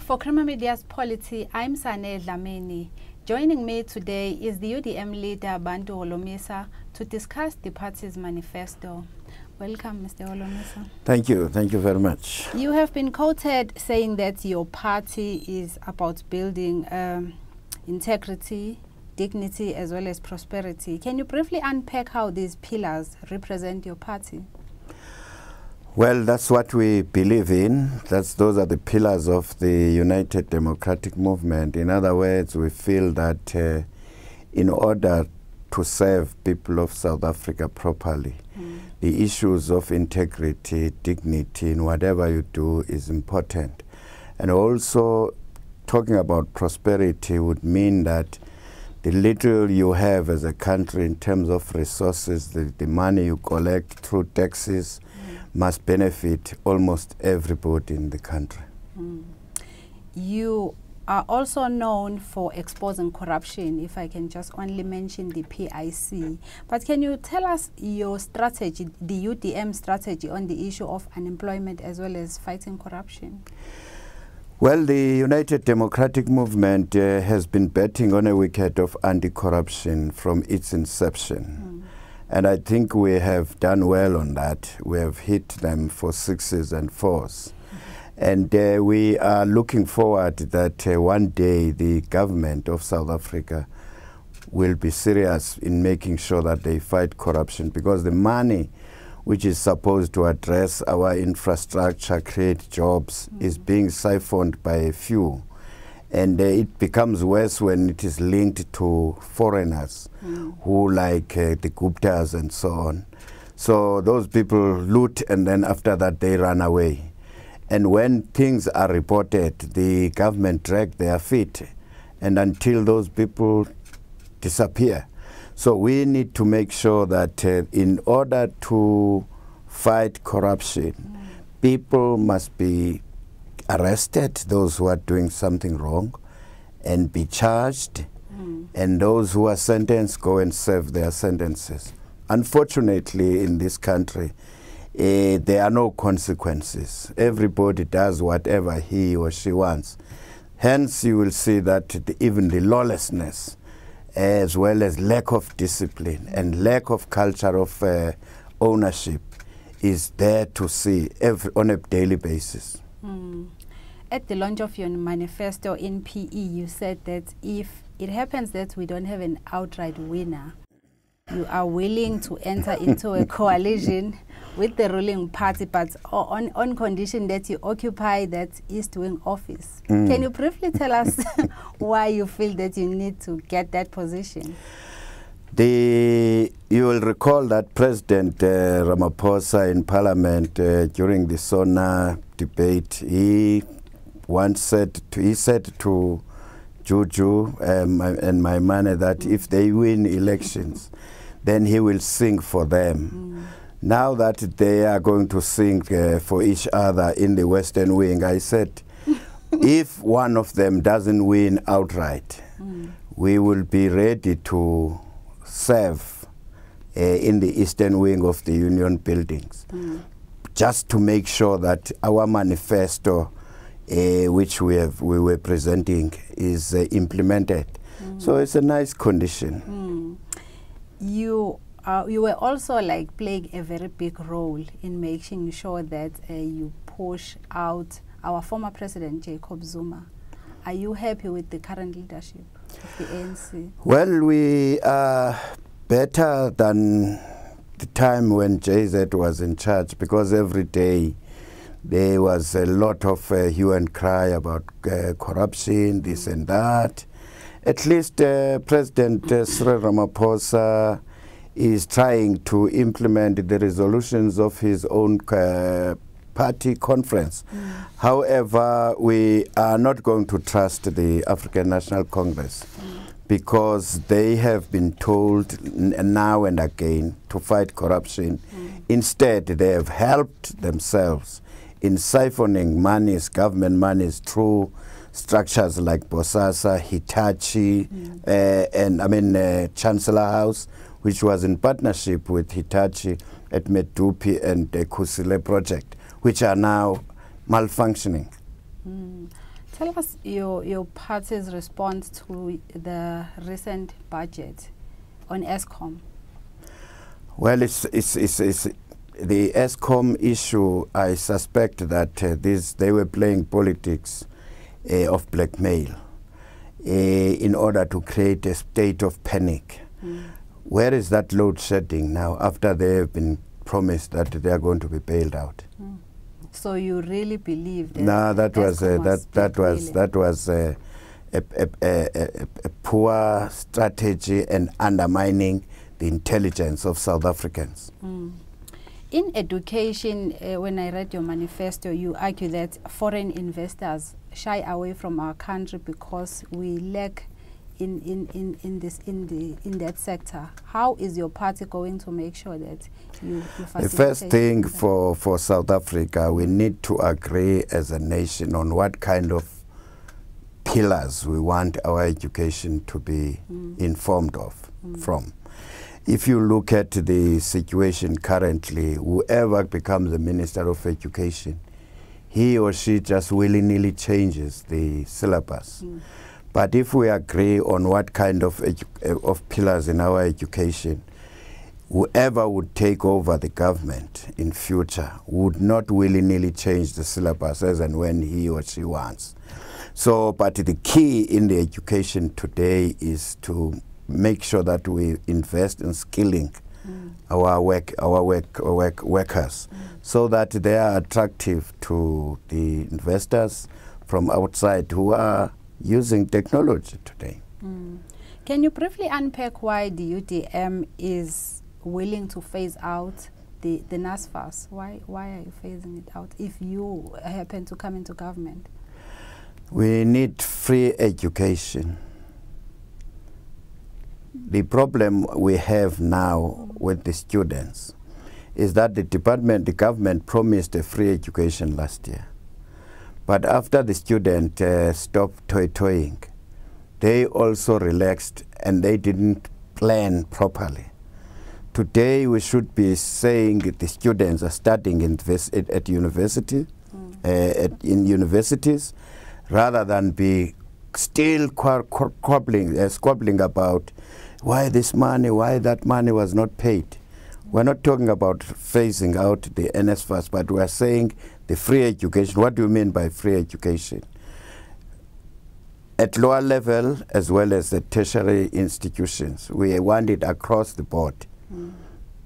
For Crema Media's Polity, I'm Sane Dlamini. Joining me today is the UDM leader, Bantu Holomisa, to discuss the party's manifesto. Welcome, Mr. Holomisa. Thank you. Thank you very much. You have been quoted saying that your party is about building integrity, dignity, as well as prosperity. Can you briefly unpack how these pillars represent your party? Well, that's what we believe in. Those are the pillars of the United Democratic Movement. In other words, we feel that in order to serve people of South Africa properly, the issues of integrity, dignity in whatever you do is important. And also, talking about prosperity would mean that the little you have as a country in terms of resources, the money you collect through taxes, must benefit almost everybody in the country. You are also known for exposing corruption, if I can just only mention the PIC. But can you tell us your strategy, the UDM strategy on the issue of unemployment as well as fighting corruption? Well, the United Democratic Movement has been betting on a wicket of anti-corruption from its inception. And I think we have done well on that. We have hit them for 6s and 4s. And we are looking forward that one day the government of South Africa will be serious in making sure that they fight corruption, because the money which is supposed to address our infrastructure, create jobs, is being siphoned by a few. And it becomes worse when it is linked to foreigners who, like the Guptas and so on. So those people loot, and then after that they run away. And when things are reported, the government drag their feet, and until those people disappear. So we need to make sure that in order to fight corruption, people must be arrested, those who are doing something wrong, and be charged, and those who are sentenced go and serve their sentences. Unfortunately, in this country, there are no consequences. Everybody does whatever he or she wants. Hence, you will see that even the lawlessness, as well as lack of discipline and lack of culture of ownership, is there to see on a daily basis. At the launch of your manifesto in PE, you said that if it happens that we don't have an outright winner, you are willing to enter into a coalition with the ruling party, but on condition that you occupy that East Wing office. Can you briefly tell us why you feel that you need to get that position? You will recall that President Ramaphosa in Parliament during the SONA debate, he said to Juju and my man that if they win elections, then he will sing for them. Now that they are going to sing for each other in the Western Wing, I said, if one of them doesn't win outright, we will be ready to serve in the Eastern Wing of the Union buildings, just to make sure that our manifesto, which we were presenting, is implemented. So it's a nice condition. You were also like playing a very big role in making sure that you push out our former president, Jacob Zuma. Are you happy with the current leadership of the ANC? Well, we are better than the time when JZ was in charge, because every day there was a lot of hue and cry about corruption, this and that. At least President Cyril Ramaphosa is trying to implement the resolutions of his own party conference. However, we are not going to trust the African National Congress, because they have been told now and again to fight corruption. Instead, they have helped themselves in siphoning monies, government monies, through structures like Bosasa, Hitachi, and Chancellor House, which was in partnership with Hitachi at Medupi and the Kusile project, which are now malfunctioning. Tell us your party's response to the recent budget on Escom. Well, it's the Escom issue. I suspect that they were playing politics of blackmail in order to create a state of panic. Where is that load shedding now after they have been promised that they are going to be bailed out? So you really believe that? No, that was a poor strategy and undermining the intelligence of South Africans. In education, when I read your manifesto, you argue that foreign investors shy away from our country because we lack in that sector. How is your party going to make sure that you facilitate? The first thing for South Africa, we need to agree as a nation on what kind of pillars we want our education to be informed of from. If you look at the situation currently, whoever becomes the Minister of Education, he or she just willy-nilly changes the syllabus. But if we agree on what kind of pillars in our education, whoever would take over the government in future would not willy-nilly change the syllabus as and when he or she wants. So, but the key in the education today is to make sure that we invest in skilling our workers so that they are attractive to the investors from outside who are using technology today. Can you briefly unpack why the UDM is willing to phase out the NSFAS? Why are you phasing it out if you happen to come into government? We need free education. The problem we have now with the students is that the government promised a free education last year. But after the student stopped toying, they also relaxed and they didn't plan properly. Today we should be saying that the students are studying at university, in universities, rather than be still squabbling about why this money, why that money was not paid. We're not talking about phasing out the NSFAS, but we're saying the free education. What do you mean by free education? At lower level, as well as the tertiary institutions, we want it across the board.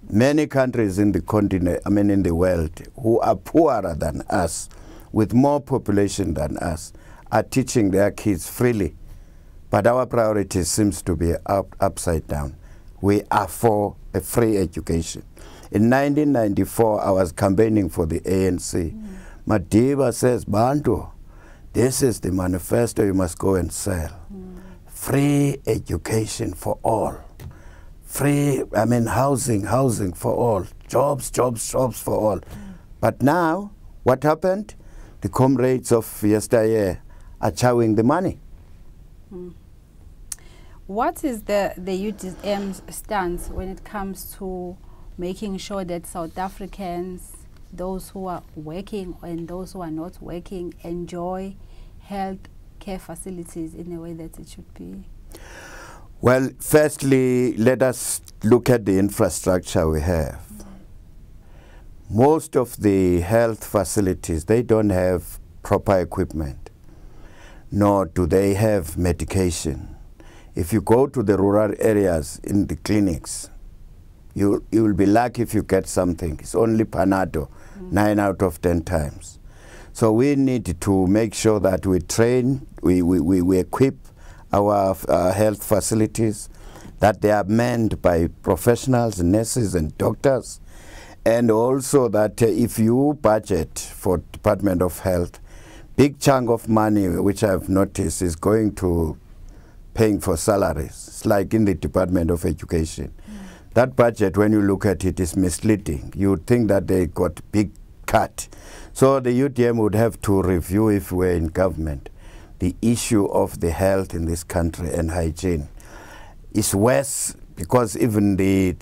Many countries in the continent, in the world, who are poorer than us, with more population than us, are teaching their kids freely. But our priority seems to be upside down. We are for a free education. In 1994, I was campaigning for the ANC. Madiba says, Bantu, this is the manifesto you must go and sell. Free education for all. Free, housing for all. Jobs for all. But now, what happened? The comrades of yesteryear are chowing the money. What is the UDM's stance when it comes to making sure that South Africans, those who are working and those who are not working, enjoy health care facilities in a way that it should be? Well, firstly, let us look at the infrastructure we have. Most of the health facilities, they don't have proper equipment, nor do they have medication. If you go to the rural areas in the clinics, you will be lucky if you get something. It's only Panado, 9 out of 10 times. So we need to make sure that we train, we equip our health facilities, that they are manned by professionals, nurses and doctors, and also that if you budget for Department of Health, big chunk of money, which I've noticed, is going to paying for salaries. It's like in the Department of Education. That budget, when you look at it, is misleading. You would think that they got big cut. So the UDM would have to review, if we're in government, the issue of the health in this country and hygiene. It's worse because even the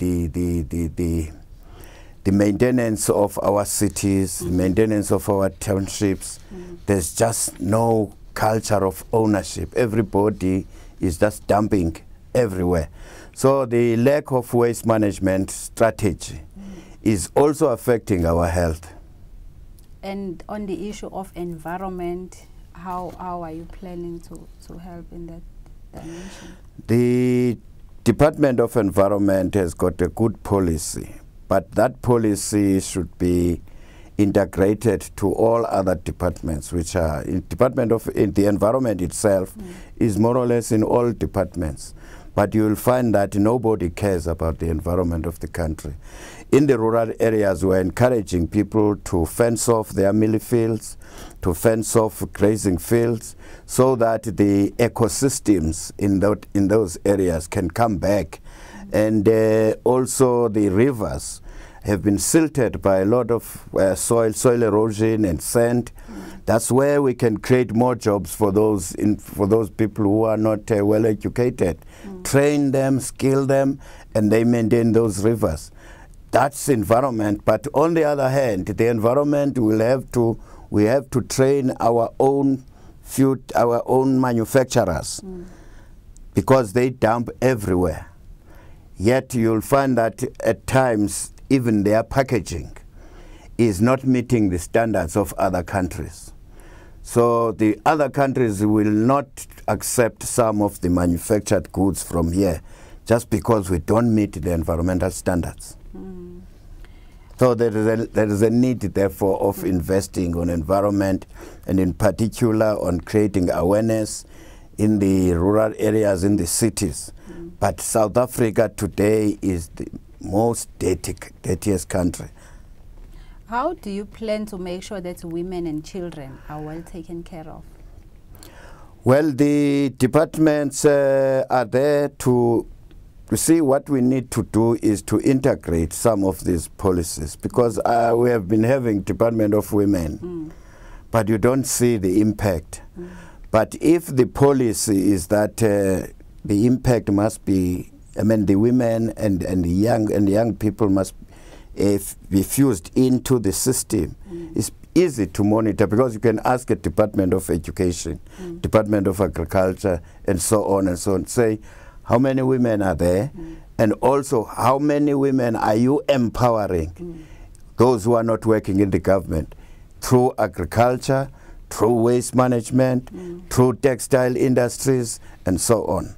maintenance of our cities, the maintenance of our townships, there's just no culture of ownership. Everybody is just dumping everywhere. So the lack of waste management strategy is also affecting our health. And on the issue of environment, how are you planning to help in that dimension? The Department of Environment has got a good policy, but that policy should be integrated to all other departments, which are in the environment itself is more or less in all departments. But you will find that nobody cares about the environment of the country. In the rural areas, we're encouraging people to fence off their millet fields, to fence off grazing fields, so that the ecosystems in those areas can come back. And also the rivers have been silted by a lot of soil erosion and sand. That's where we can create more jobs for those people who are not well educated. Train them, skill them, and they maintain those rivers. That's environment. But on the other hand, the environment we have to train our own manufacturers because they dump everywhere. Yet you'll find that at times even their packaging is not meeting the standards of other countries. So the other countries will not accept some of the manufactured goods from here just because we don't meet the environmental standards. So there is a need, therefore, of investing on environment, and in particular on creating awareness in the rural areas, in the cities. But South Africa today is the most dirtiest country. How do you plan to make sure that women and children are well taken care of? Well, the departments are there to see what we need to do is to integrate some of these policies, because we have been having Department of Women, but you don't see the impact. But if the policy is that the impact must be, I mean, the women and the young people must be fused into the system. It's easy to monitor, because you can ask a Department of Education, Department of Agriculture, and so on and so on, say how many women are there, and also how many women are you empowering, those who are not working in the government, through agriculture, through waste management, through textile industries, and so on.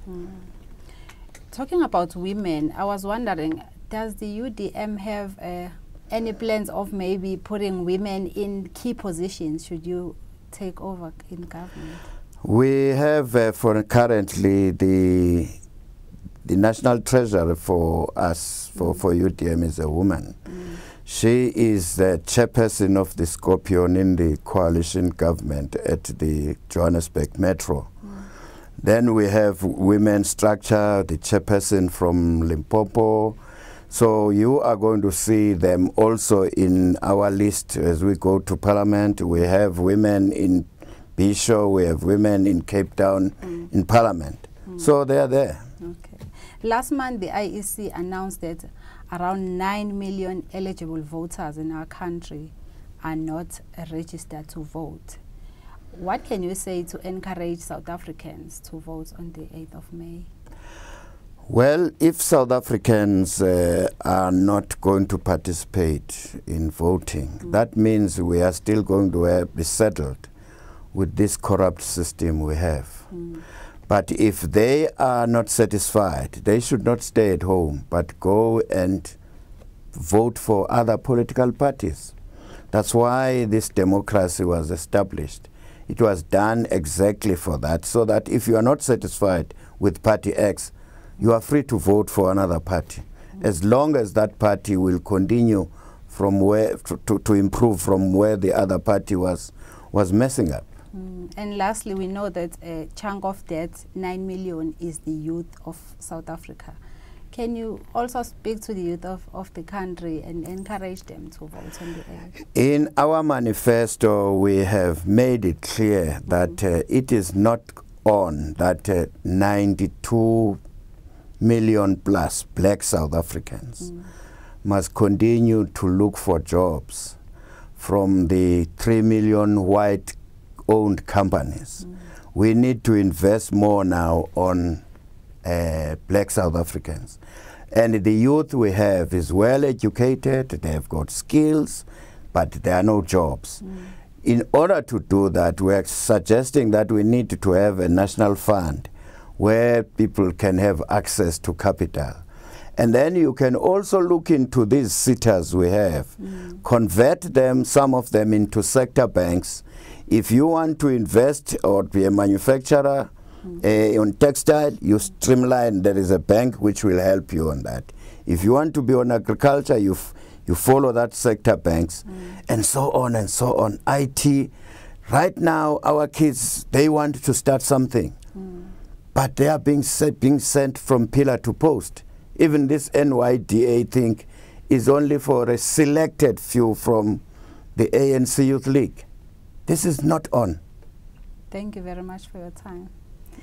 Talking about women, I was wondering, does the UDM have any plans of maybe putting women in key positions should you take over in government? We have for currently the national treasurer for us, for UDM, is a woman. She is the chairperson of the Scorpion in the coalition government at the Johannesburg Metro. Then we have women structure, the chairperson from Limpopo. So you are going to see them also in our list as we go to Parliament. We have women in Bisho, we have women in Cape Town in Parliament. So they are there. Okay. Last month, the IEC announced that around 9 million eligible voters in our country are not registered to vote. What can you say to encourage South Africans to vote on the 8th of May? Well, if South Africans are not going to participate in voting, that means we are still going to be settled with this corrupt system we have. But if they are not satisfied, they should not stay at home, but go and vote for other political parties. That's why this democracy was established. It was done exactly for that, so that if you are not satisfied with Party X, you are free to vote for another party, as long as that party will continue from where to improve from where the other party was messing up. And lastly, we know that a chunk of that 9 million is the youth of South Africa. Can you also speak to the youth of the country and encourage them to vote on the 8th? In our manifesto, we have made it clear that it is not on that 92 million plus black South Africans must continue to look for jobs from the 3 million white-owned companies. we need to invest more now on black South Africans. And the youth we have is well educated, they have got skills, but there are no jobs. In order to do that, we are suggesting that we need to have a national fund where people can have access to capital. And then you can also look into these sitters we have, convert them, some of them, into sector banks. If you want to invest or be a manufacturer on textile, you streamline, there is a bank which will help you on that. If you want to be on agriculture, you follow that sector banks, and so on and so on. IT, right now our kids, they want to start something, but they are being sent from pillar to post. Even this NYDA thing is only for a selected few from the ANC Youth League. This is not on. Thank you very much for your time.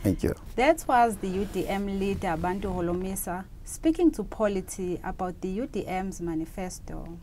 Thank you. That was the UDM leader, Bantu Holomisa, speaking to Polity about the UDM's manifesto.